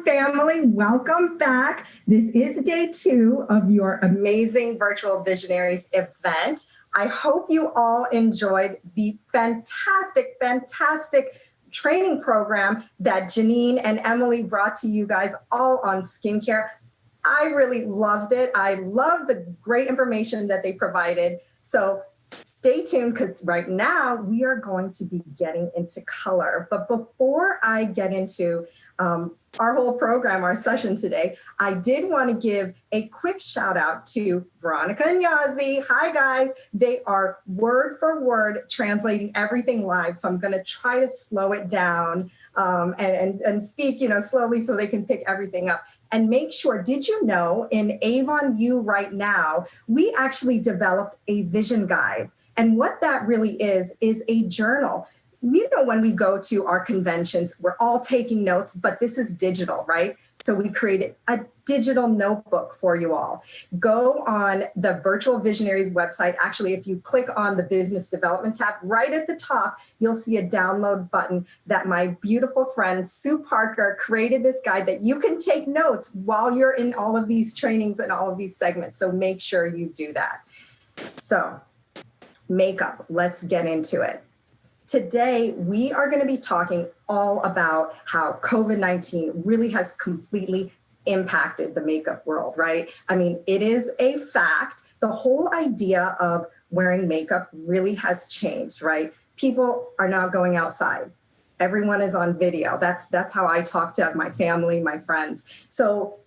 family. Welcome back. This is day 2 of your amazing Virtual Visionaries event. I hope you all enjoyed the fantastic training program that Janine and Emily brought to you guys all on skincare. I really loved it. I love the great information that they provided. So stay tuned, because right now we are going to be getting into color. But before I get into our whole program, our session today, I did want to give a quick shout out to Veronica and Yazi. Hi guys. They are word for word translating everything live. So I'm going to try to slow it down and speak, slowly so they can pick everything up. And make sure, did you know in Avon U right now, we actually developed a vision guide. And what that really is a journal. When we go to our conventions, we're all taking notes, but this is digital, right? So we created a digital notebook for you all. Go on the Virtual Visionaries website. Actually, if you click on the business development tab right at the top, you'll see a download button that my beautiful friend Sue Parker created this guide that you can take notes while you're in all of these trainings and all of these segments. So make sure you do that. So makeup, let's get into it. Today, we are going to be talking all about how COVID-19 really has completely impacted the makeup world, right? I mean, it is a fact. The whole idea of wearing makeup really has changed, right? People are not going outside. Everyone is on video. That's how I talk to my family, my friends. So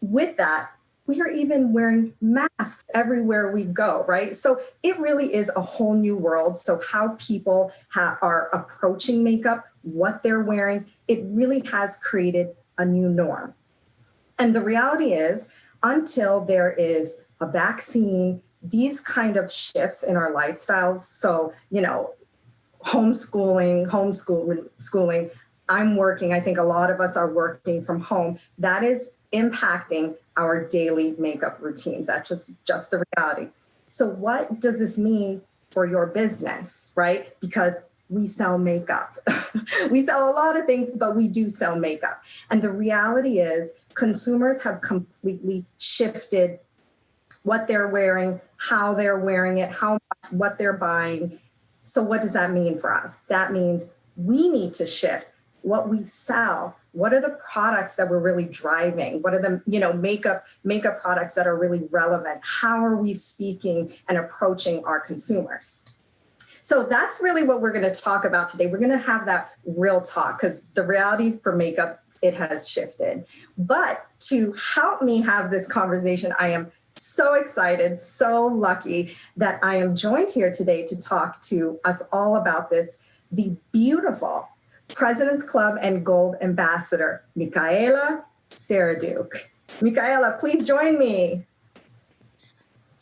with that, we are even wearing masks everywhere we go, right? So it really is a whole new world. So how people are approaching makeup, what they're wearing, it really has created a new norm. And the reality is, until there is a vaccine, these kind of shifts in our lifestyles, so, homeschooling, I'm working, I think a lot of us are working from home, that is impacting our daily makeup routines. That's just the reality. So what does this mean for your business, right? Because we sell makeup. We sell a lot of things, but we do sell makeup. And the reality is consumers have completely shifted what they're wearing, how they're wearing it, what they're buying. So what does that mean for us? That means we need to shift what we sell. What are the products that we're really driving? What are the, makeup products that are really relevant? How are we speaking and approaching our consumers? So that's really what we're going to talk about today. We're going to have that real talk, because the reality for makeup, it has shifted. But to help me have this conversation, I am so excited, so lucky that I am joined here today to talk to us all about this, the beautiful President's Club and Gold Ambassador, Micaela Saraduke. Micaela, please join me.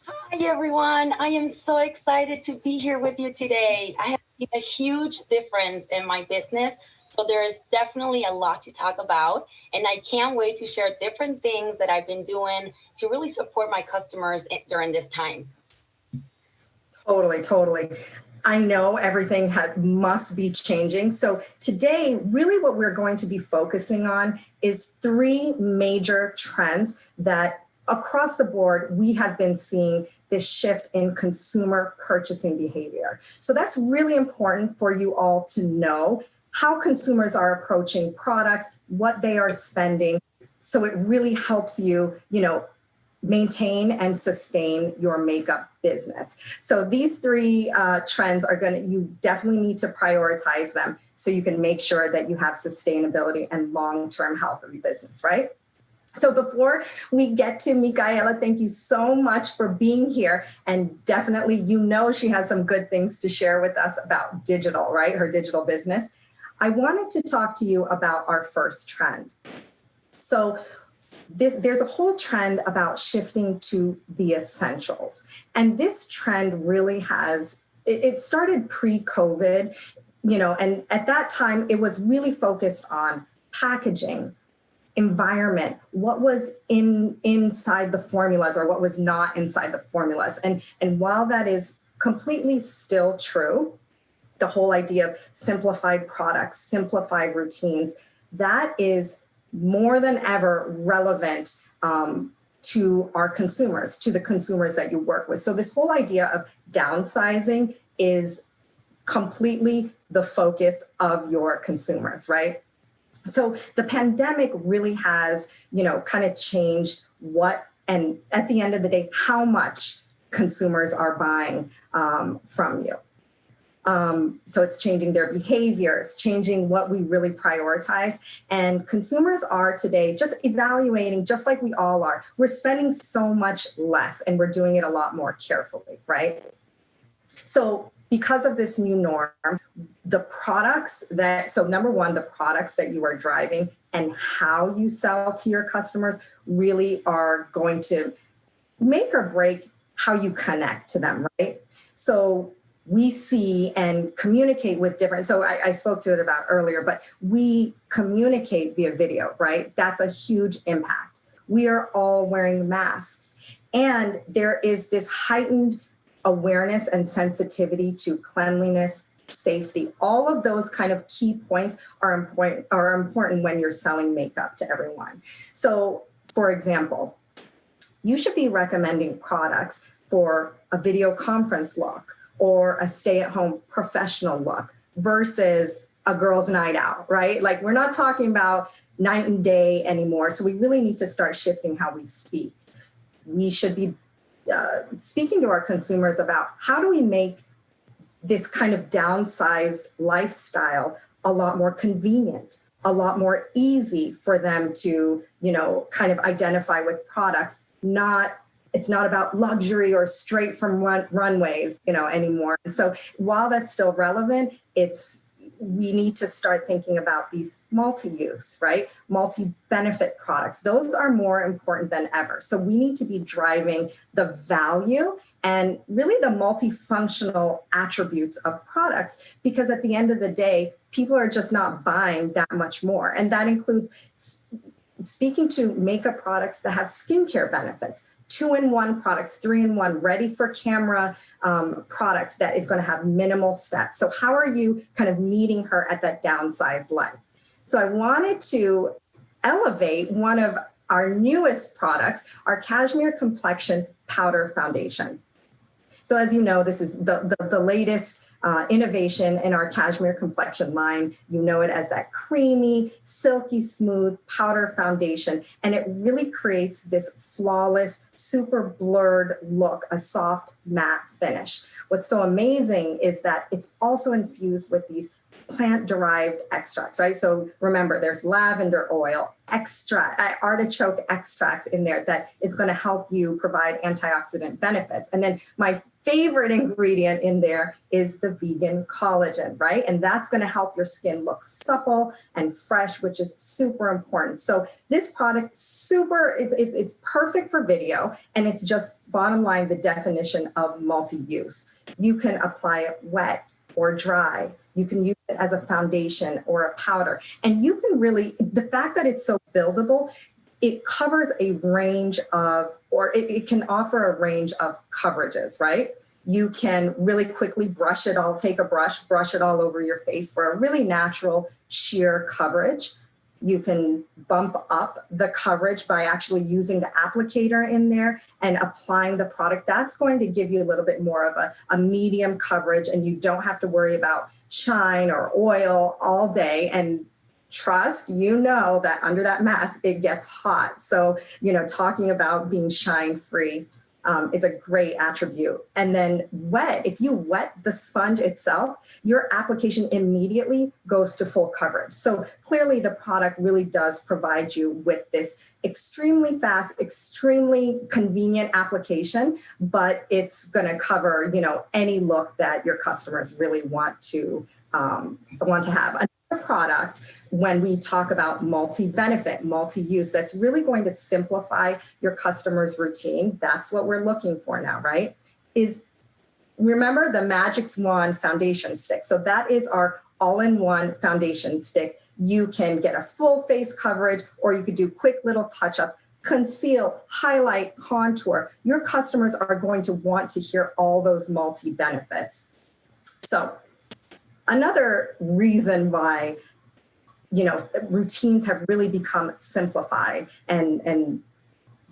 Hi, everyone. I am so excited to be here with you today. I have seen a huge difference in my business, so there is definitely a lot to talk about, and I can't wait to share different things that I've been doing to really support my customers during this time. Totally. I know everything must be changing. So today, really what we're going to be focusing on is 3 major trends that across the board, we have been seeing this shift in consumer purchasing behavior. So that's really important for you all to know how consumers are approaching products, what they are spending. So it really helps you, maintain and sustain your makeup business. So these 3 trends you definitely need to prioritize them so you can make sure that you have sustainability and long-term health of your business, right? So before we get to Micaela, thank you so much for being here. And definitely, she has some good things to share with us about digital, right? Her digital business. I wanted to talk to you about our first trend. So there's a whole trend about shifting to the essentials. And this trend really it started pre-COVID, and at that time it was really focused on packaging, environment, what was inside the formulas or what was not inside the formulas. And while that is completely still true, the whole idea of simplified products, simplified routines, that is more than ever relevant to our consumers, to the consumers that you work with. So this whole idea of downsizing is completely the focus of your consumers, right? So the pandemic really has, kind of changed what, and at the end of the day, how much consumers are buying from you. So it's changing their behaviors, changing what we really prioritize. And consumers are today just evaluating, just like we all are. We're spending so much less and we're doing it a lot more carefully, right? So because of this new norm, number one, the products that you are driving and how you sell to your customers really are going to make or break how you connect to them, right? So we see and communicate with different, so I spoke to it about earlier, but we communicate via video, right? That's a huge impact. We are all wearing masks, and there is this heightened awareness and sensitivity to cleanliness, safety. All of those kind of key points are important when you're selling makeup to everyone. So, for example, you should be recommending products for a video conference look or a stay-at-home professional look versus a girl's night out, right? Like, we're not talking about night and day anymore. So we really need to start shifting how we speak. We should be speaking to our consumers about how do we make this kind of downsized lifestyle a lot more convenient, a lot more easy for them to, kind of identify with products. It's not about luxury or straight from runways, anymore. And so while that's still relevant, we need to start thinking about these multi-use, right? Multi-benefit products. Those are more important than ever. So we need to be driving the value and really the multifunctional attributes of products, because at the end of the day, people are just not buying that much more. And that includes speaking to makeup products that have skincare benefits, 2-in-1 products, 3-in-1, ready for camera products that is going to have minimal steps. So how are you kind of meeting her at that downsized life? So I wanted to elevate one of our newest products, our Cashmere Complexion Powder Foundation. So as you know, this is the latest innovation in our Cashmere Complexion line. You know it as that creamy, silky smooth powder foundation. And it really creates this flawless, super blurred look, a soft matte finish. What's so amazing is that it's also infused with these plant-derived extracts, right? So remember, there's lavender oil, artichoke extracts in there that is going to help you provide antioxidant benefits. And then my favorite ingredient in there is the vegan collagen, right? And that's going to help your skin look supple and fresh, which is super important. So this product, it's perfect for video, and it's just, bottom line, the definition of multi-use. You can apply it wet or dry. You can use it as a foundation or a powder. And you can really, the fact that it's so buildable, it covers a range of, or it can offer a range of coverages, right? You can really quickly take a brush it all over your face for a really natural sheer coverage. You can bump up the coverage by actually using the applicator in there and applying the product. That's going to give you a little bit more of a medium coverage, and you don't have to worry about shine or oil all day. And trust, that under that mask, it gets hot. So, talking about being shine free is a great attribute. And then if you wet the sponge itself, your application immediately goes to full coverage. So clearly the product really does provide you with this extremely fast, extremely convenient application, but it's going to cover, any look that your customers really want to have. Another product, when we talk about multi-benefit, multi-use, that's really going to simplify your customer's routine. That's what we're looking for now, right? Remember the Magic Wand foundation stick. So that is our all-in-one foundation stick. You can get a full face coverage, or you could do quick little touch-ups, conceal, highlight, contour. Your customers are going to want to hear all those multi-benefits. So another reason why routines have really become simplified, and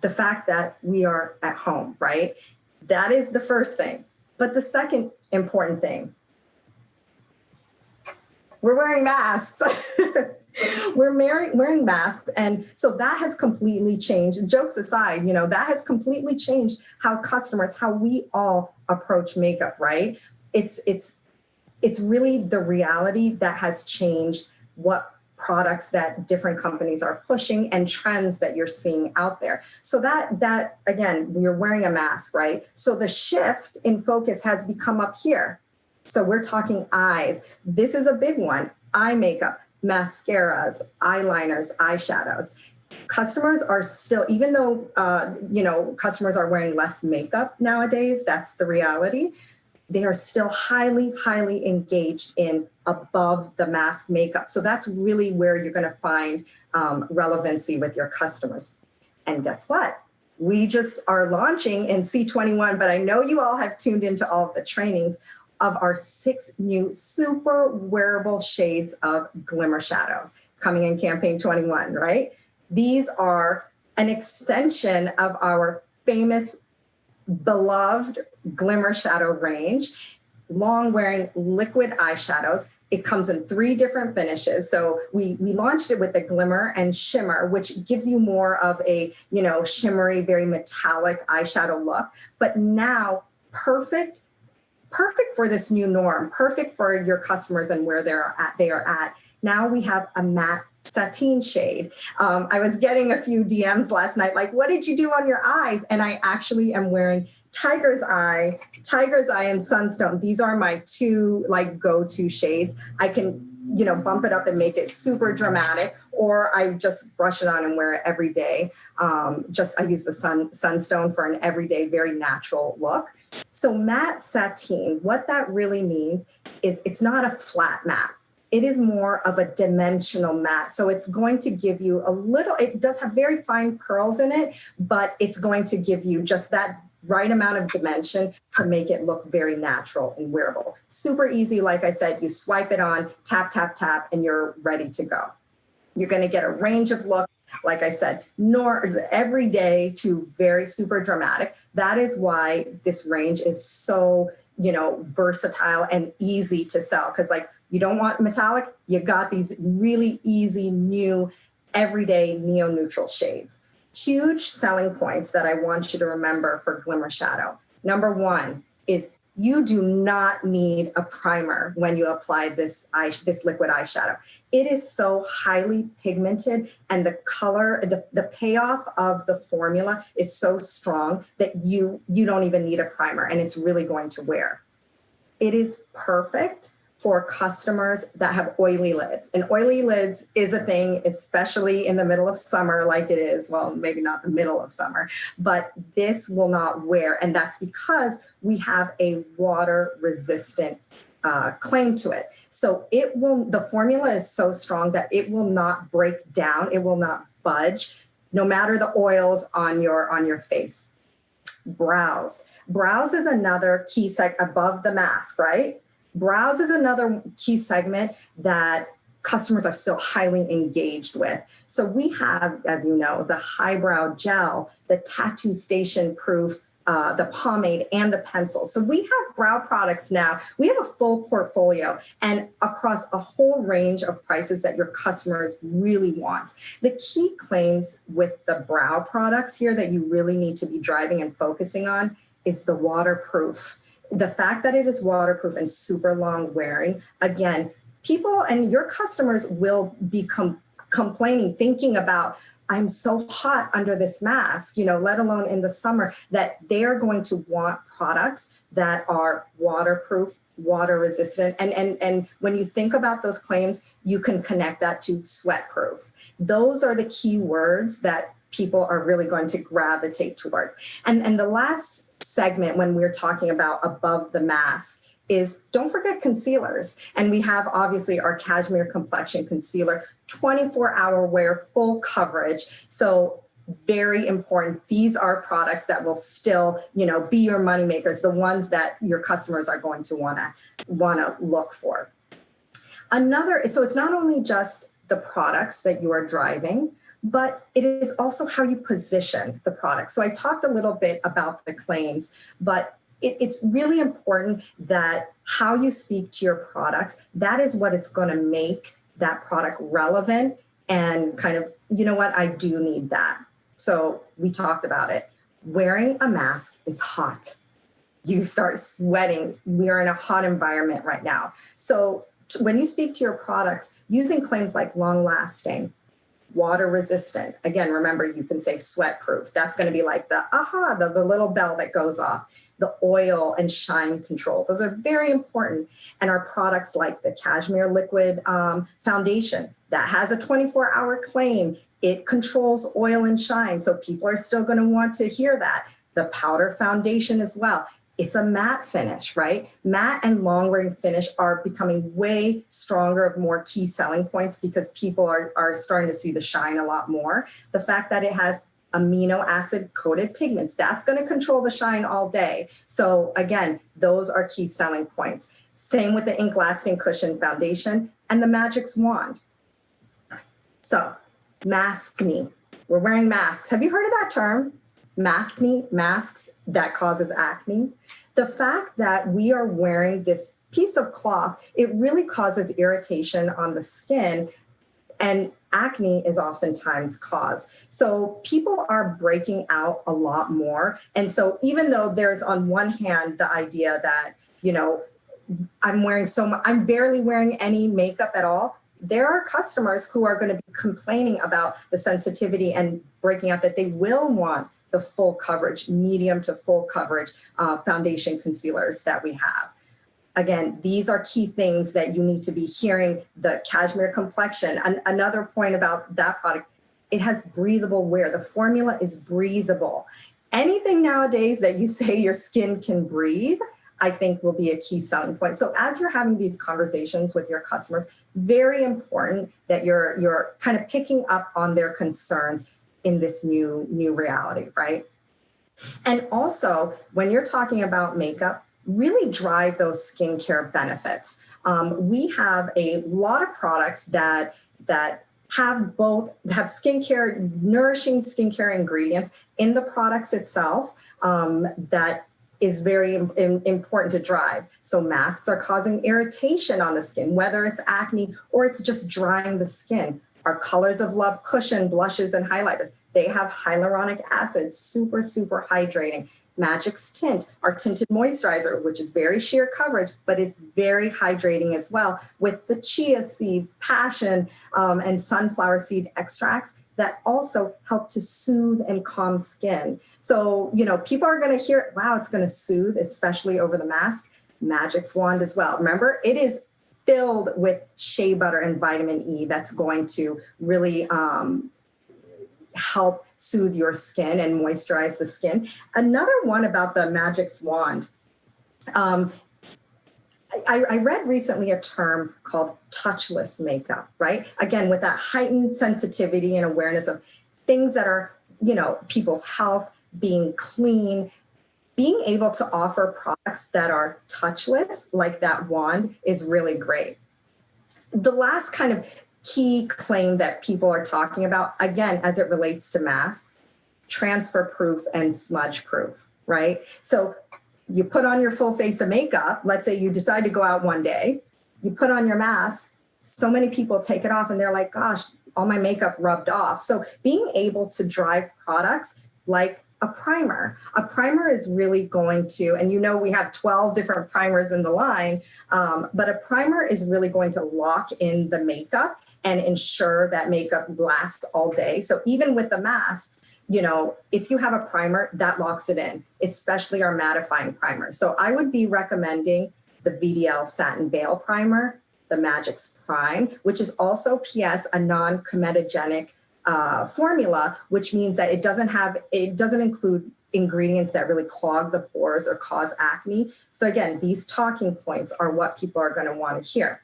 the fact that we are at home, right? That is the first thing. But the second important thing, we're wearing masks. Wearing masks. And so that has completely changed. Jokes aside, that has completely changed how we all approach makeup, right? It's really the reality that has changed what products that different companies are pushing and trends that you're seeing out there. So that again, you're wearing a mask, right? So the shift in focus has become up here. So we're talking eyes. This is a big one. Eye makeup, mascaras, eyeliners, eyeshadows. Customers are still, even though, customers are wearing less makeup nowadays, that's the reality. They are still highly, highly engaged in above the mask makeup. So that's really where you're going to find relevancy with your customers. And guess what? We just are launching in C21, but I know you all have tuned into all of the trainings of our 6 new super wearable shades of glimmer shadows coming in campaign 21, right? These are an extension of our famous, beloved glimmer shadow range, long wearing liquid eyeshadows. It comes in 3 different finishes. So we launched it with the glimmer and shimmer, which gives you more of a, shimmery, very metallic eyeshadow look. But now perfect for this new norm, perfect for your customers and where they are at. Now we have a matte sateen shade. I was getting a few DMs last night, like, what did you do on your eyes? And I actually am wearing Tiger's Eye and Sunstone. These are my 2 go-to shades. I can, bump it up and make it super dramatic, or I just brush it on and wear it every day. I use the Sunstone for an everyday, very natural look. So matte sateen, what that really means is it's not a flat matte. It is more of a dimensional matte. So it's going to give you it does have very fine curls in it, but it's going to give you just that right amount of dimension to make it look very natural and wearable. Super easy. Like I said, you swipe it on, tap, tap, tap, and you're ready to go. You're going to get a range of look, like I said, every day to very super dramatic. That is why this range is so, versatile and easy to sell. Because you don't want metallic, you got these really easy, new, everyday neo-neutral shades. Huge selling points that I want you to remember for Glimmer Shadow. Number 1 is you do not need a primer when you apply this liquid eyeshadow. It is so highly pigmented, and the color, the payoff of the formula is so strong that you don't even need a primer, and it's really going to wear. It is perfect for customers that have oily lids. And oily lids is a thing, especially in the middle of summer like it is. Well, maybe not the middle of summer, but this will not wear. And that's because we have a water resistant claim to it. So the formula is so strong that it will not break down. It will not budge, no matter the oils on your face. Brows. Brows is another key above the mask, right? Brows is another key segment that customers are still highly engaged with. So we have, as you know, the highbrow gel, the tattoo station proof, the pomade, and the pencil. So we have brow products now. We have a full portfolio and across a whole range of prices that your customers really want. The key claims with the brow products here that you really need to be driving and focusing on is the waterproof. The fact that it is waterproof and super long wearing, again, people and your customers will be complaining, thinking about, I'm so hot under this mask, let alone in the summer, that they are going to want products that are waterproof, water resistant. And when you think about those claims, you can connect that to sweat proof. Those are the key words that people are really going to gravitate towards. And the last segment when we're talking about above the mask is, don't forget concealers. And we have obviously our Cashmere Complexion Concealer, 24-hour wear, full coverage. So very important. These are products that will still, be your money makers, the ones that your customers are going to wanna look for. So it's not only just the products that you are driving, but it is also how you position the product. So I talked a little bit about the claims, but it's really important that how you speak to your products, that is what it's going to make that product relevant and kind of, you know what, I do need that. So we talked about it. Wearing a mask is hot. You start sweating. We are in a hot environment right now. So when you speak to your products, using claims like long lasting, water resistant, again, remember, you can say sweat proof. That's going to be like the little bell that goes off. The oil and shine control. Those are very important. And our products like the Cashmere Liquid Foundation that has a 24-hour claim. It controls oil and shine. So people are still going to want to hear that. The powder foundation as well. It's a matte finish, right? Matte and long wearing finish are becoming way stronger, more key selling points because people are starting to see the shine a lot more. The fact that it has amino acid coated pigments, that's going to control the shine all day. So again, those are key selling points. Same with the ink lasting cushion foundation and the Magic's wand. So maskne, we're wearing masks. Have you heard of that term? Maskne, masks that causes acne. The fact that we are wearing this piece of cloth, it really causes irritation on the skin, and acne is oftentimes caused. So people are breaking out a lot more. And so even though there's on one hand the idea that, you know, I'm barely wearing any makeup at all, there are customers who are going to be complaining about the sensitivity and breaking out that they will want the full coverage, medium to full coverage foundation concealers that we have. Again, these are key things that you need to be hearing. The Cashmere Complexion, another point about that product, it has breathable wear. The formula is breathable. Anything nowadays that you say your skin can breathe, I think will be a key selling point. So as you're having these conversations with your customers, very important that you're kind of picking up on their concerns in this new reality, right? And also, when you're talking about makeup, really drive those skincare benefits. We have a lot of products that have skincare, nourishing skincare ingredients in the products itself that is very important to drive. So masks are causing irritation on the skin, whether it's acne or it's just drying the skin. Our Colors of Love cushion, blushes, and highlighters, they have hyaluronic acid, super, super hydrating. Magic's Tint, our tinted moisturizer, which is very sheer coverage, but is very hydrating as well, with the chia seeds, passion, and sunflower seed extracts that also help to soothe and calm skin. So, you know, people are going to hear, wow, it's going to soothe, especially over the mask. Magic's wand as well. Remember, it is filled with shea butter and vitamin E that's going to really help soothe your skin and moisturize the skin. Another one about the Magic's wand. I read recently a term called touchless makeup, right? Again, with that heightened sensitivity and awareness of things that are, you know, people's health, being clean, being able to offer products that are touchless, like that wand, is really great. The last kind of key claim that people are talking about, again, as it relates to masks, transfer proof and smudge proof, right? So you put on your full face of makeup. Let's say you decide to go out one day, you put on your mask. So many people take it off and they're like, gosh, all my makeup rubbed off. So being able to drive products like a primer is really going to, and you know, we have 12 different primers in the line, but a primer is really going to lock in the makeup and ensure that makeup lasts all day. So even with the masks, you know, if you have a primer, that locks it in, especially our mattifying primer. So I would be recommending the VDL Satin Veil Primer, the Magic's Prime, which is also PS a non-comedogenic formula, which means that it doesn't include ingredients that really clog the pores or cause acne. So again, these talking points are what people are going to want to hear.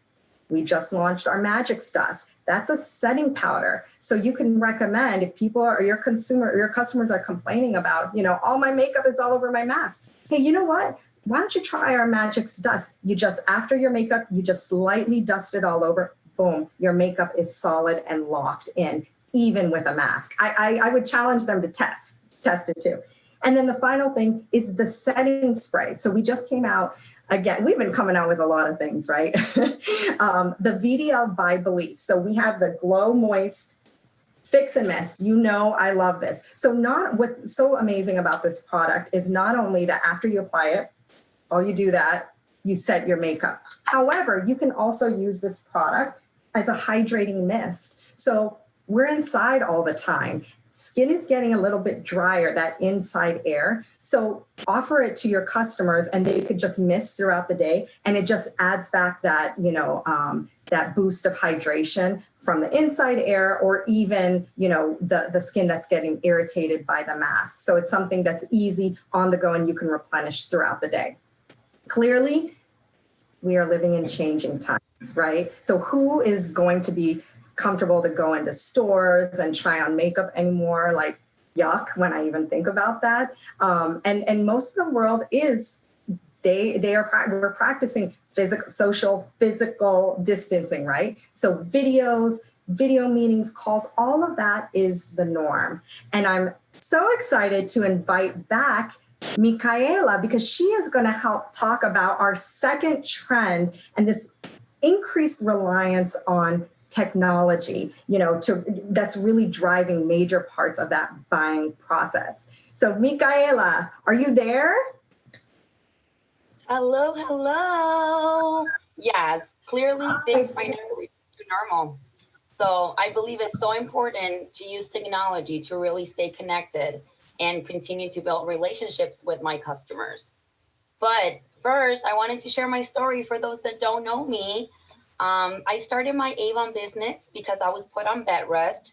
We just launched our Magic's Dust. That's a setting powder. So you can recommend, if people are, your customers are complaining about, you know, all my makeup is all over my mask. Hey, you know what? Why don't you try our Magic's Dust? You just, after your makeup, you just slightly dust it all over. boom, your makeup is solid and locked in, even with a mask. I would challenge them to test it too. And then the final thing is the setting spray. So we just came out, again, we've been coming out with a lot of things, right? The VDL by Belief. So we have the Glow Moist Fix and Mist. You know, I love this. So what's so amazing about this product is not only that after you apply it, all you do that, you set your makeup. However, you can also use this product as a hydrating mist. So we're inside all the time. Skin is getting a little bit drier, that inside air. So offer it to your customers and they could just mist throughout the day. And it just adds back that, that boost of hydration from the inside air, or even, the skin that's getting irritated by the mask. So it's something that's easy on the go and you can replenish throughout the day. Clearly, we are living in changing times, right? So who is going to be comfortable to go into stores and try on makeup anymore? Like, yuck, when I even think about that. And most of the world we're practicing physical distancing, right? So video meetings, calls, all of that is the norm. And I'm so excited to invite back Micaela, because she is going to help talk about our second trend and this increased reliance on technology, that's really driving major parts of that buying process. So Micaela, are you there? Hello. Yes, clearly things might never return to normal. So I believe it's so important to use technology to really stay connected and continue to build relationships with my customers. But first, I wanted to share my story for those that don't know me. I started my Avon business because I was put on bed rest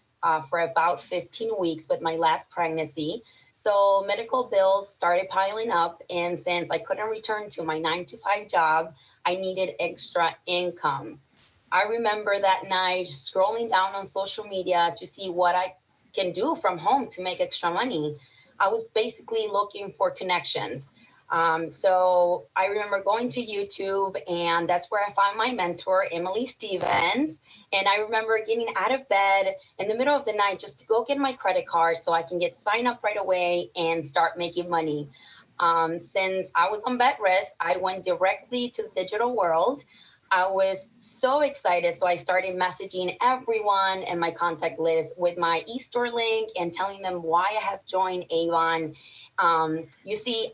for about 15 weeks with my last pregnancy. So medical bills started piling up. And since I couldn't return to my 9-to-5 job, I needed extra income. I remember that night scrolling down on social media to see what I can do from home to make extra money. I was basically looking for connections. So I remember going to YouTube, and that's where I found my mentor, Emily Stevens. And I remember getting out of bed in the middle of the night just to go get my credit card so I can get signed up right away and start making money. Since I was on bed rest, I went directly to the digital world. I was so excited. So I started messaging everyone in my contact list with my eStore link and telling them why I have joined Avon. You see,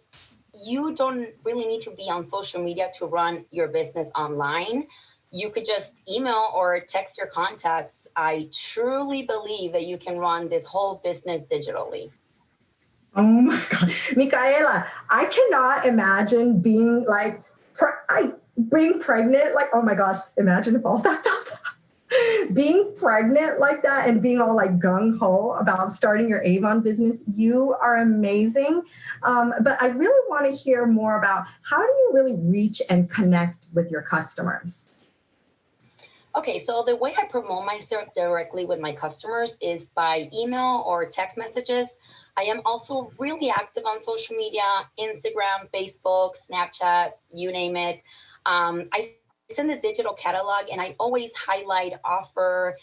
you don't really need to be on social media to run your business online. You could just email or text your contacts. I truly believe that you can run this whole business digitally. Oh my God, Micaela, I cannot imagine being being pregnant. Like, oh my gosh, imagine if all that felt being pregnant like that and being all like gung-ho about starting your Avon business. You are amazing. But I really want to hear more about how do you really reach and connect with your customers? Okay, so the way I promote myself directly with my customers is by email or text messages. I am also really active on social media, Instagram, Facebook, Snapchat, you name it. I send a digital catalog and I always highlight offer,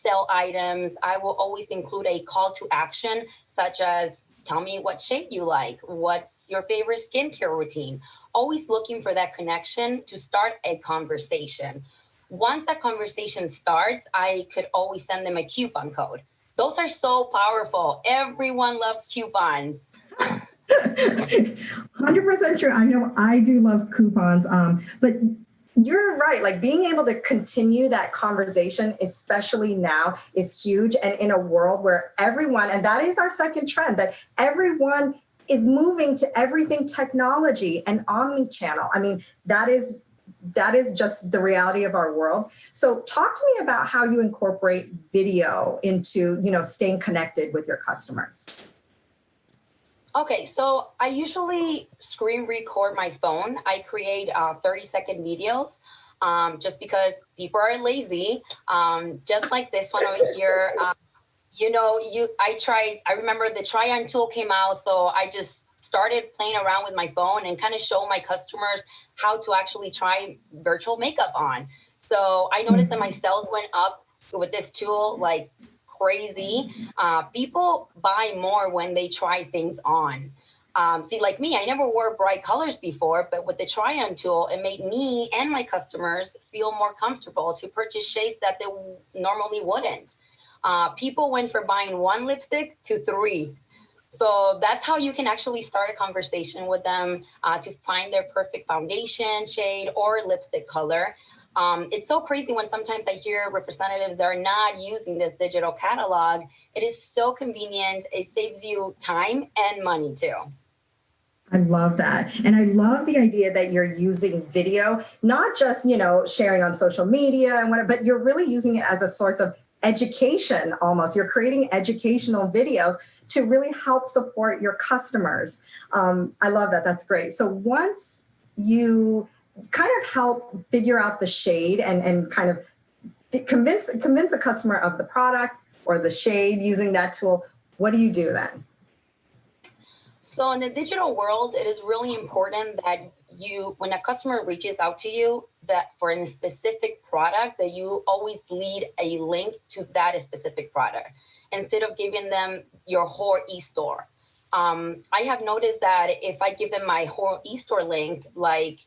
sell items. I will always include a call to action, such as tell me what shade you like, what's your favorite skincare routine. Always looking for that connection to start a conversation. Once that conversation starts, I could always send them a coupon code. Those are so powerful. Everyone loves coupons. 100% true. I know I do love coupons, but you're right. Like being able to continue that conversation, especially now, is huge. And in a world where everyone, and that is our second trend, that everyone is moving to everything technology and omni-channel. I mean, that is just the reality of our world. So talk to me about how you incorporate video into, staying connected with your customers. Okay, so I usually screen record my phone. I create 30-second videos just because people are lazy. Just like this one over here. I remember the try-on tool came out, so I just started playing around with my phone and kind of show my customers how to actually try virtual makeup on. So I noticed that my sales went up with this tool like crazy. People buy more when they try things on. See, like me, I never wore bright colors before, but with the try on tool, it made me and my customers feel more comfortable to purchase shades that they normally wouldn't. People went from buying one lipstick to three. So that's how you can actually start a conversation with them to find their perfect foundation shade or lipstick color. It's so crazy when sometimes I hear representatives that are not using this digital catalog. It is so convenient. It saves you time and money too. I love that. And I love the idea that you're using video, not just, sharing on social media and whatever, but you're really using it as a source of education almost. You're creating educational videos to really help support your customers. I love that. That's great. So once you kind of help figure out the shade and kind of convince the customer of the product or the shade using that tool, what do you do then? So in the digital world, it is really important that when a customer reaches out to you, that for a specific product, that you always lead a link to that specific product instead of giving them your whole e-store. I have noticed that if I give them my whole e-store link, like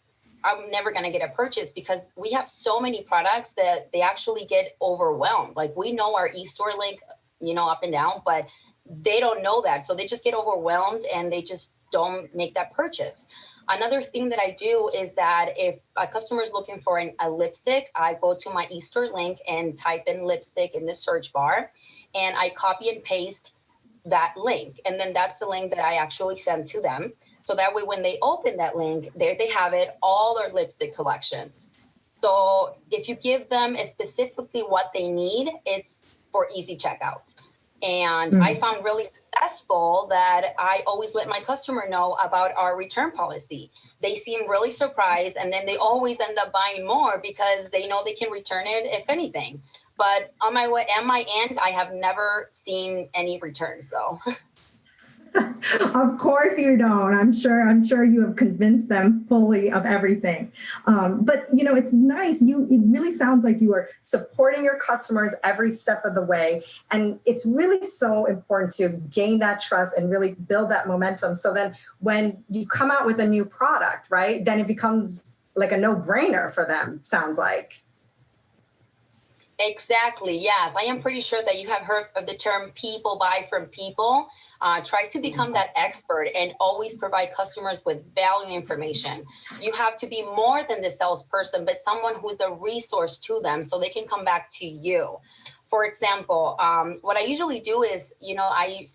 I'm never going to get a purchase because we have so many products that they actually get overwhelmed. Like we know our e-store link, up and down, but they don't know that. So they just get overwhelmed and they just don't make that purchase. Another thing that I do is that if a customer is looking for a lipstick, I go to my e-store link and type in lipstick in the search bar, and I copy and paste that link. And then that's the link that I actually send to them. So that way, when they open that link, there they have it, all their lipstick collections. So if you give them specifically what they need, it's for easy checkout. And I found really successful that I always let my customer know about our return policy. They seem really surprised, and then they always end up buying more because they know they can return it if anything. But on my end, I have never seen any returns though. Of course you don't. I'm sure you have convinced them fully of everything. But it's nice. It really sounds like you are supporting your customers every step of the way. And it's really so important to gain that trust and really build that momentum. So then when you come out with a new product, right, then it becomes like a no-brainer for them, sounds like. Exactly. Yes. I am pretty sure that you have heard of the term people buy from people. Try to become that expert and always provide customers with value information. You have to be more than the salesperson, but someone who's a resource to them so they can come back to you. For example, what I usually do is, I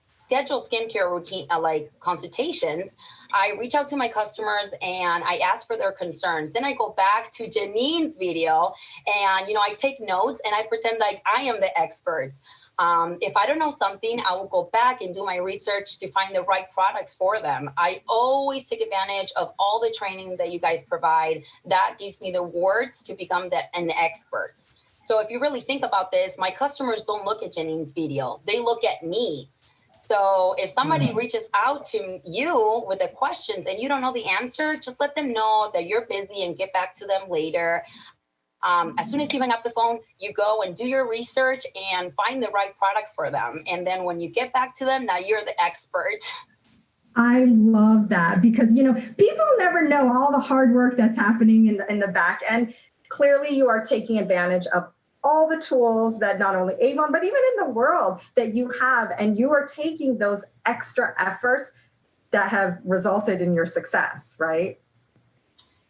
schedule skincare routine, like consultations. I reach out to my customers and I ask for their concerns. Then I go back to Janine's video and, I take notes and I pretend like I am the expert. If I don't know something, I will go back and do my research to find the right products for them. I always take advantage of all the training that you guys provide. That gives me the words to become an expert. So if you really think about this, my customers don't look at Janine's video. They look at me. So if somebody reaches out to you with the questions and you don't know the answer, just let them know that you're busy and get back to them later. As soon as you hang up the phone, you go and do your research and find the right products for them. And then when you get back to them, now you're the expert. I love that because, people never know all the hard work that's happening in the back end. Clearly, you are taking advantage of all the tools that not only Avon, but even in the world that you have, and you are taking those extra efforts that have resulted in your success, right?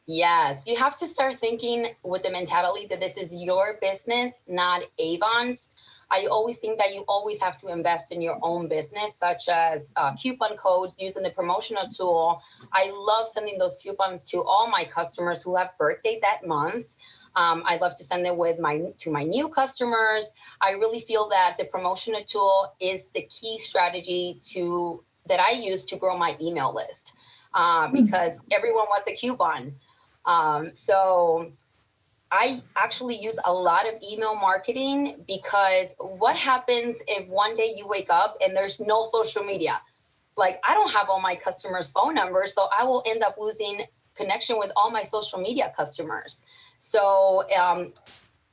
Yes, you have to start thinking with the mentality that this is your business, not Avon's. I always think that you always have to invest in your own business, such as coupon codes using the promotional tool. I love sending those coupons to all my customers who have birthday that month. I love to send it to my new customers. I really feel that the promotional tool is the key strategy that I use to grow my email list because everyone wants a coupon. So I actually use a lot of email marketing because what happens if one day you wake up and there's no social media? Like I don't have all my customers' phone numbers, so I will end up losing connection with all my social media customers. So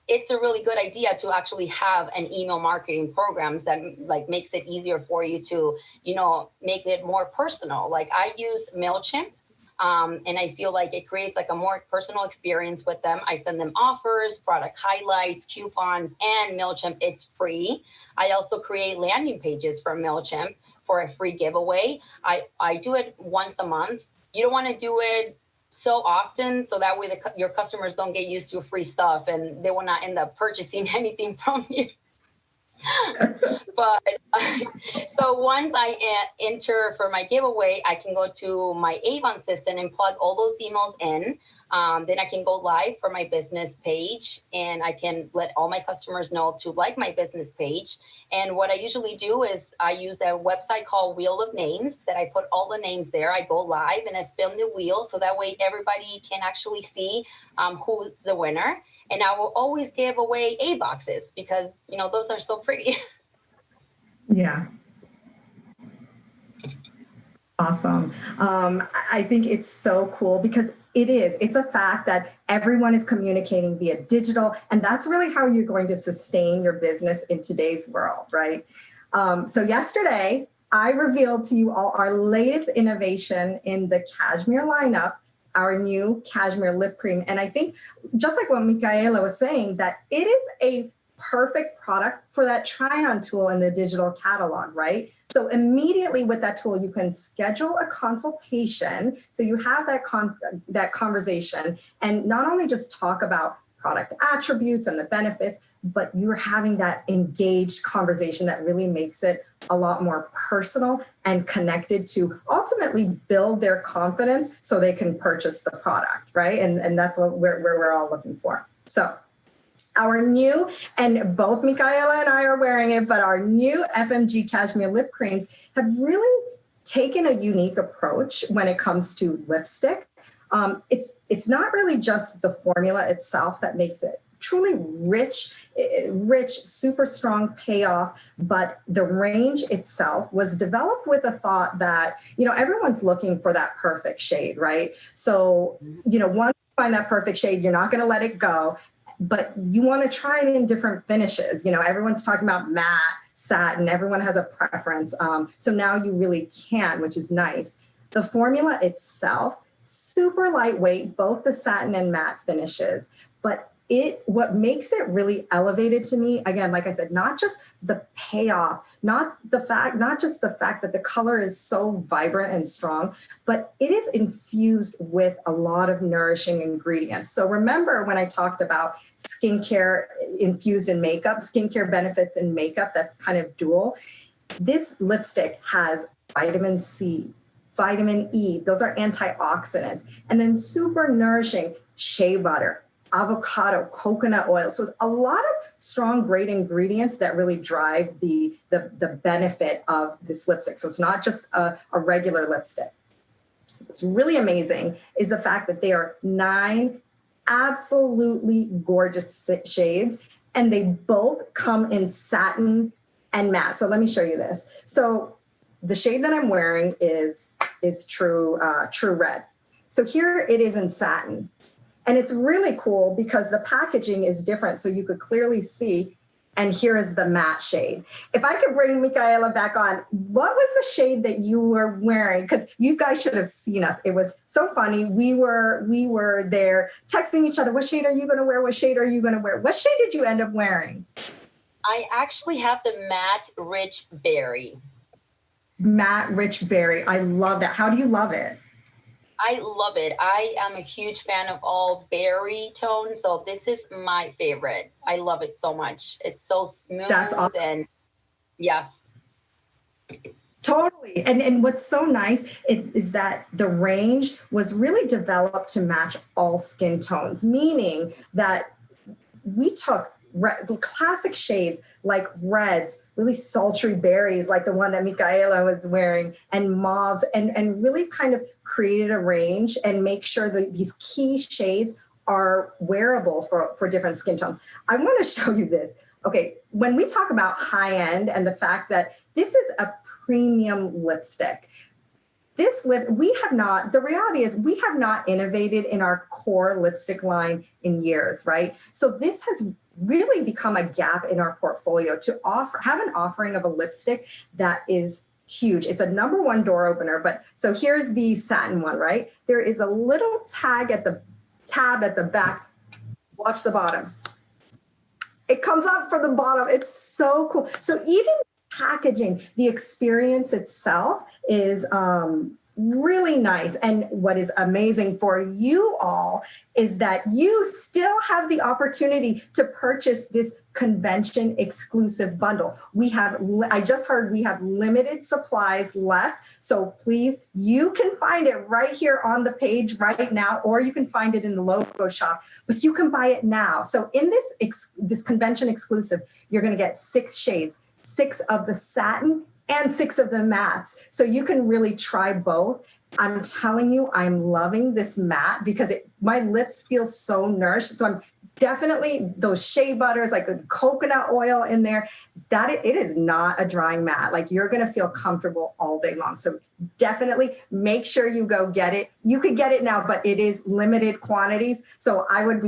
it's a really good idea to actually have an email marketing programs that like makes it easier for you to, make it more personal. Like I use MailChimp. And I feel like it creates like a more personal experience with them. I send them offers, product highlights, coupons, and MailChimp, it's free. I also create landing pages for MailChimp for a free giveaway. I do it once a month. You don't want to do it so often, so that way your customers don't get used to free stuff and they will not end up purchasing anything from you. But so once I enter for my giveaway, I can go to my Avon assistant and plug all those emails in. Then I can go live for my business page, and I can let all my customers know to like my business page. And what I usually do is I use a website called Wheel of Names that I put all the names there. I go live and I spin the wheel so that way everybody can actually see who's the winner. And I will always give away A boxes because, those are so pretty. Yeah. Awesome. I think it's so cool because it's a fact that everyone is communicating via digital, and that's really how you're going to sustain your business in today's world, right? So yesterday, I revealed to you all our latest innovation in the cashmere lineup, our new cashmere lip cream. And I think just like what Micaela was saying, that it is a perfect product for that try-on tool in the digital catalog, right? So immediately with that tool, you can schedule a consultation. So you have that conversation and not only just talk about product attributes and the benefits, but you're having that engaged conversation that really makes it a lot more personal and connected to ultimately build their confidence so they can purchase the product, right? And that's what we're all looking for. So our new, and both Micaela and I are wearing it, but our new FMG cashmere lip creams have really taken a unique approach when it comes to lipstick. It's not really just the formula itself that makes it truly rich, super strong payoff, but the range itself was developed with a thought that, everyone's looking for that perfect shade, right? So, once you find that perfect shade, you're not going to let it go, but you want to try it in different finishes. Everyone's talking about matte, satin, everyone has a preference. So now you really can, which is nice. The formula itself, super lightweight, both the satin and matte finishes, but what makes it really elevated to me, again, like I said, not just the payoff, not just the fact that the color is so vibrant and strong, but it is infused with a lot of nourishing ingredients. So remember when I talked about skincare infused in makeup, skincare benefits in makeup, that's kind of dual. This lipstick has vitamin C, vitamin E, those are antioxidants, and then super nourishing shea butter, avocado, coconut oil. So it's a lot of strong, great ingredients that really drive the benefit of this lipstick. So it's not just a regular lipstick. What's really amazing is the fact that they are 9 absolutely gorgeous shades, and they both come in satin and matte. So let me show you this. So the shade that I'm wearing is True Red. So here it is in satin. And it's really cool because the packaging is different. So you could clearly see, and here is the matte shade. If I could bring Micaela back on, what was the shade that you were wearing? Because you guys should have seen us. It was so funny. We were there texting each other. What shade are you going to wear? What shade are you going to wear? What shade did you end up wearing? I actually have the matte rich berry. Matte rich berry. I love that. How do you love it? I love it. I am a huge fan of all berry tones, so this is my favorite. I love it so much. It's so smooth. That's awesome. And yes. Totally. And what's so nice is that the range was really developed to match all skin tones, meaning that we took the classic shades like reds, really sultry berries like the one that Micaela was wearing, and mauves, and really kind of created a range and make sure that these key shades are wearable for different skin tones. I want to show you this. Okay, when we talk about high end and the fact that this is a premium lipstick, this lip, we have not, the reality is we have not innovated in our core lipstick line in years, right? So this has really become a gap in our portfolio to have an offering of a lipstick that is huge. It's a #1 door opener, but so here's the satin one, right? There is a little tab at the back. Watch the bottom. It comes up from the bottom. It's so cool. So even packaging, the experience itself is really nice. And what is amazing for you all is that you still have the opportunity to purchase this convention exclusive bundle. I just heard we have limited supplies left. So please, you can find it right here on the page right now, or you can find it in the logo shop, but you can buy it now. So in this convention exclusive, you're going to get 6 shades, 6 of the satin and 6 of the mattes. So you can really try both. I'm telling you, I'm loving this matte because my lips feel so nourished. So I'm definitely those shea butters, like a coconut oil in there, it is not a drying matte. Like you're going to feel comfortable all day long. So definitely make sure you go get it. You could get it now, but it is limited quantities. So I will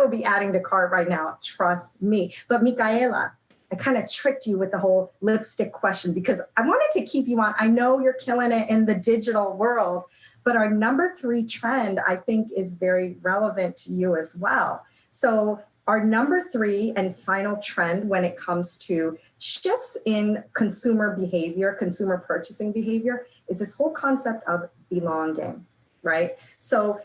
be adding to cart right now. Trust me. But Micaela, I kind of tricked you with the whole lipstick question because I wanted to keep you on. I know you're killing it in the digital world, but our #3 trend, I think, is very relevant to you as well. So our #3 and final trend when it comes to shifts in consumer behavior, consumer purchasing behavior, is this whole concept of belonging, right? So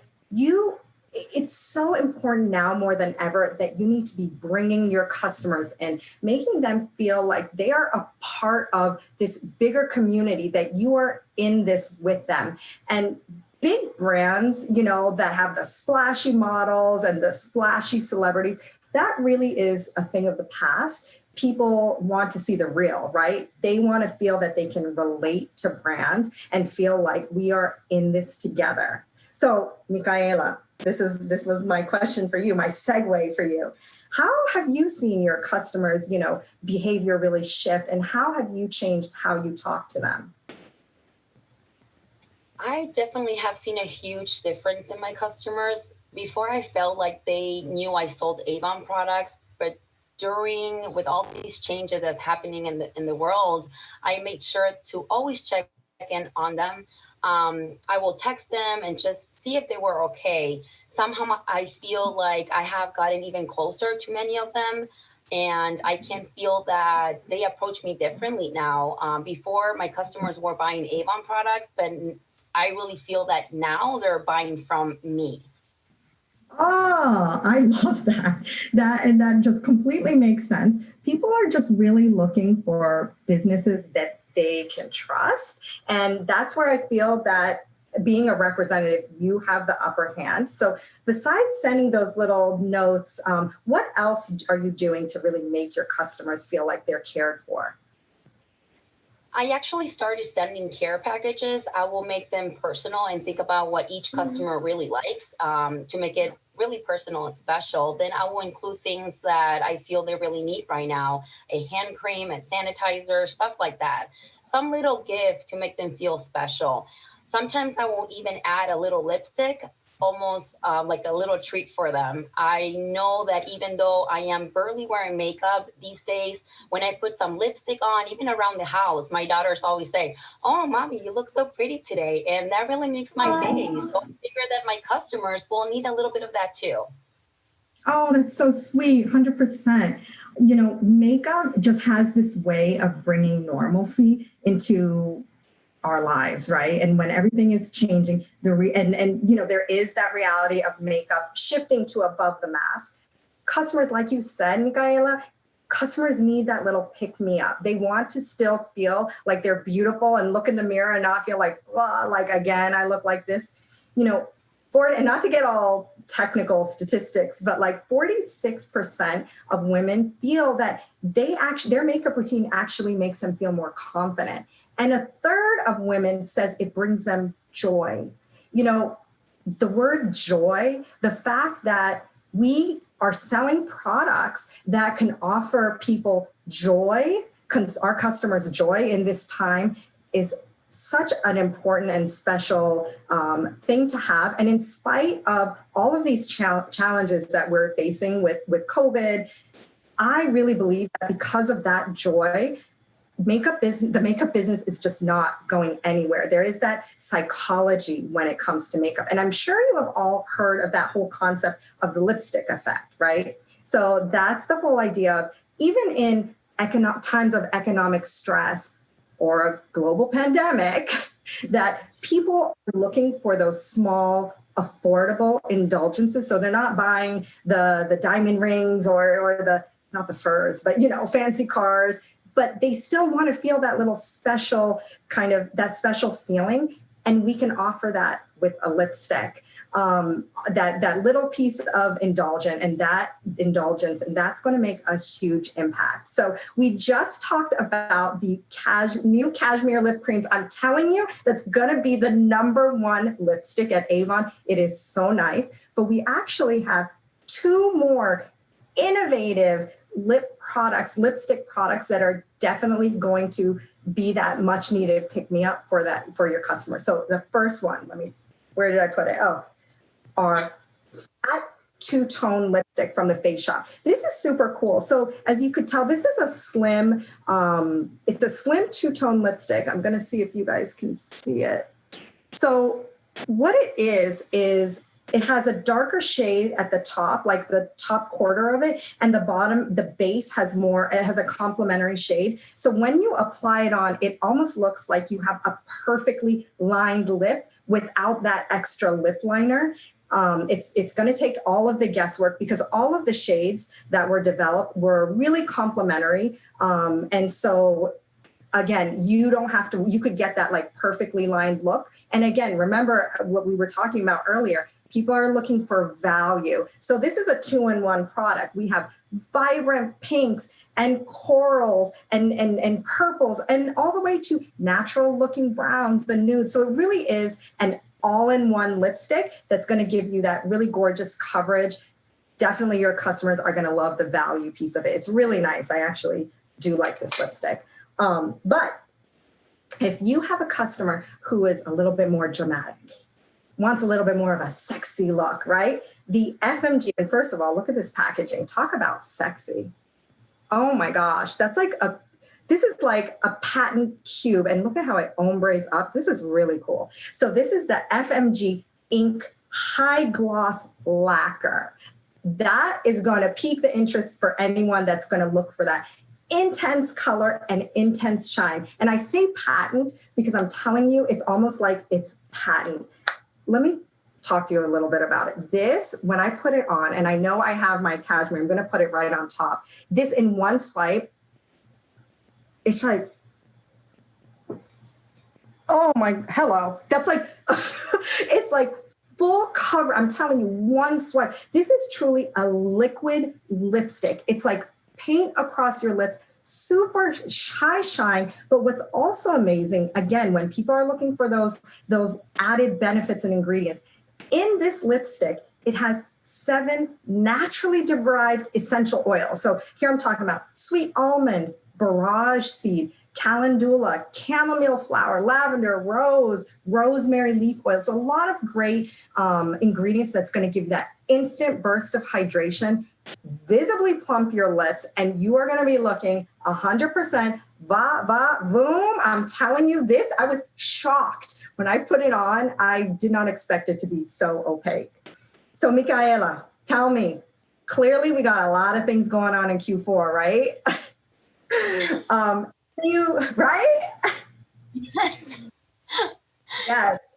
it's so important now more than ever that you need to be bringing your customers in, making them feel like they are a part of this bigger community, that you are in this with them. And big brands, that have the splashy models and the splashy celebrities, that really is a thing of the past. People want to see the real, right? They want to feel that they can relate to brands and feel like we are in this together. So, Micaela, this was my question for you, my segue for you. How have you seen your customers, behavior really shift, and how have you changed how you talk to them? I definitely have seen a huge difference in my customers. Before, I felt like they knew I sold Avon products, but with all these changes that's happening in the world, I made sure to always check in on them. I will text them and just see if they were okay. Somehow I feel like I have gotten even closer to many of them, and I can feel that they approach me differently now. Before, my customers were buying Avon products, but I really feel that now they're buying from me. Oh, I love that. That just completely makes sense. People are just really looking for businesses that they can trust. And that's where I feel that being a representative, you have the upper hand. So besides sending those little notes, what else are you doing to really make your customers feel like they're cared for? I actually started sending care packages. I will make them personal and think about what each customer really likes, to make it really personal and special. Then I will include things that I feel they really need right now, a hand cream, a sanitizer, stuff like that. Some little gift to make them feel special. Sometimes I will even add a little lipstick, almost like a little treat for them. I know that even though I am barely wearing makeup these days, when I put some lipstick on, even around the house, my daughters always say, "Oh, mommy, you look so pretty today." And that really makes my day. So I figure that my customers will need a little bit of that too. Oh, that's so sweet. 100%. Makeup just has this way of bringing normalcy into our lives, right? And when everything is changing, there is that reality of makeup shifting to above the mask. Customers, like you said, Micaela, customers need that little pick me up. They want to still feel like they're beautiful and look in the mirror and not feel like, like again, I look like this. And not to get all technical statistics, but like 46% of women feel that their makeup routine actually makes them feel more confident. And a third of women says it brings them joy. The word joy, the fact that we are selling products that can offer people joy, our customers joy in this time, is such an important and special thing to have. And in spite of all of these challenges that we're facing with COVID, I really believe that because of that joy, the makeup business is just not going anywhere. There is that psychology when it comes to makeup. And I'm sure you have all heard of that whole concept of the lipstick effect, right? So that's the whole idea of, even in times of economic stress or a global pandemic, that people are looking for those small, affordable indulgences. So they're not buying the diamond rings or the, not the furs, but, fancy cars, but they still want to feel that little special that special feeling. And we can offer that with a lipstick, that little piece of indulgence, and that's going to make a huge impact. So we just talked about the new cashmere lip creams. I'm telling you, that's going to be the #1 lipstick at Avon. It is so nice. But we actually have 2 more innovative lipstick products that are definitely going to be that much needed pick me up for your customers. So the first one, where did I put it? Oh, our flat 2-tone lipstick from the Face Shop. This is super cool. So as you could tell, this is a slim, it's a slim 2-tone lipstick. I'm going to see if you guys can see it. So what it is it has a darker shade at the top, like the top quarter of it, and the base has it has a complementary shade. So when you apply it on, it almost looks like you have a perfectly lined lip without that extra lip liner. It's going to take all of the guesswork, because all of the shades that were developed were really complementary. And so again, you could get that like perfectly lined look. And again, remember what we were talking about earlier. People are looking for value. So this is a 2-in-1 product. We have vibrant pinks and corals and purples, and all the way to natural looking browns, the nudes. So it really is an all-in-one lipstick that's going to give you that really gorgeous coverage. Definitely your customers are going to love the value piece of it. It's really nice. I actually do like this lipstick. But if you have a customer who is a little bit more dramatic, wants a little bit more of a sexy look, right? The FMG, and first of all, look at this packaging. Talk about sexy. Oh my gosh, this is like a patent cube, and look at how it ombres up. This is really cool. So this is the FMG Ink High Gloss Lacquer. That is going to pique the interest for anyone that's going to look for that intense color and intense shine. And I say patent because I'm telling you, it's almost like it's patent. Let me talk to you a little bit about it. This, when I put it on, and I know I have my cashmere, I'm going to put it right on top. This in one swipe, it's like, oh my, hello. That's like, it's like full cover. I'm telling you, one swipe. This is truly a liquid lipstick. It's like paint across your lips, super high shine. But what's also amazing, again, when people are looking for those added benefits and ingredients, in this lipstick, it has 7 naturally derived essential oils. So here I'm talking about sweet almond, borage seed, calendula, chamomile flower, lavender, rose, rosemary leaf oil. So a lot of great ingredients that's going to give you that instant burst of hydration, visibly plump your lips, and you are going to be looking 100% boom. I'm telling you this, I was shocked. When I put it on, I did not expect it to be so opaque. So Micaela, tell me, clearly we got a lot of things going on in Q4, right? Right? Yes. Yes.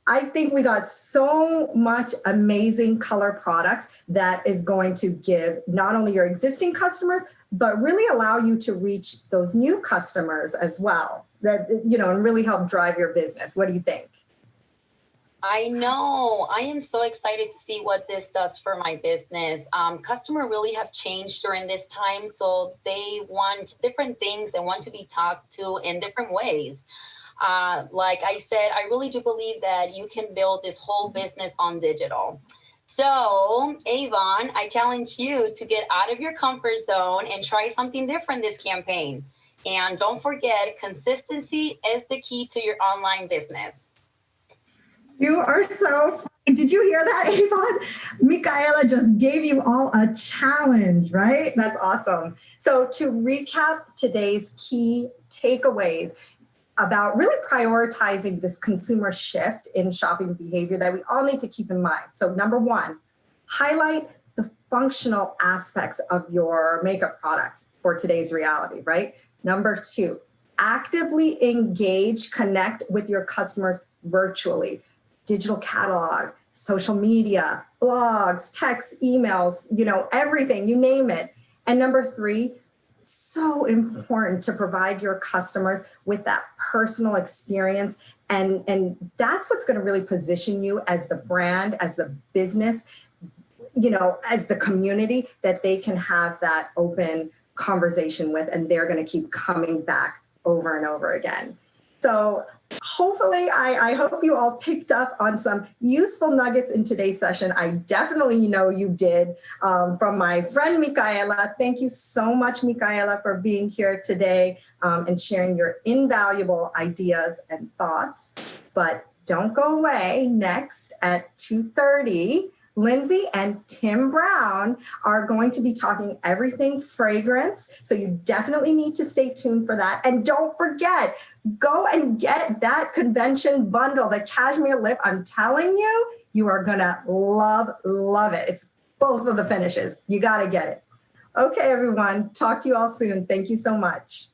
I think we got so much amazing color products that is going to give not only your existing customers, but really allow you to reach those new customers as well, that, and really help drive your business. What do you think? I know. I am so excited to see what this does for my business. Customer really have changed during this time, so they want different things and want to be talked to in different ways. Like I said, I really do believe that you can build this whole business on digital. So, Avon, I challenge you to get out of your comfort zone and try something different this campaign. And don't forget, consistency is the key to your online business. You are so funny. Did you hear that, Avon? Micaela just gave you all a challenge, right? That's awesome. So to recap today's key takeaways about really prioritizing this consumer shift in shopping behavior that we all need to keep in mind. So number one, highlight the functional aspects of your makeup products for today's reality, right? Number two, actively engage, connect with your customers virtually. Digital catalog, social media, blogs, texts, emails, everything, you name it. And number three, so important to provide your customers with that personal experience. And that's what's going to really position you as the brand, as the business, as the community that they can have that open conversation with, and they're going to keep coming back over and over again. So hopefully, I hope you all picked up on some useful nuggets in today's session. I definitely know you did from my friend Micaela. Thank you so much, Micaela, for being here today and sharing your invaluable ideas and thoughts. But don't go away. Next at 2:30, Lindsay and Tim Brown are going to be talking everything fragrance. So you definitely need to stay tuned for that. And don't forget, go and get that convention bundle, the cashmere lip. I'm telling you, you are going to love it. It's both of the finishes. You got to get it. Okay, everyone. Talk to you all soon. Thank you so much.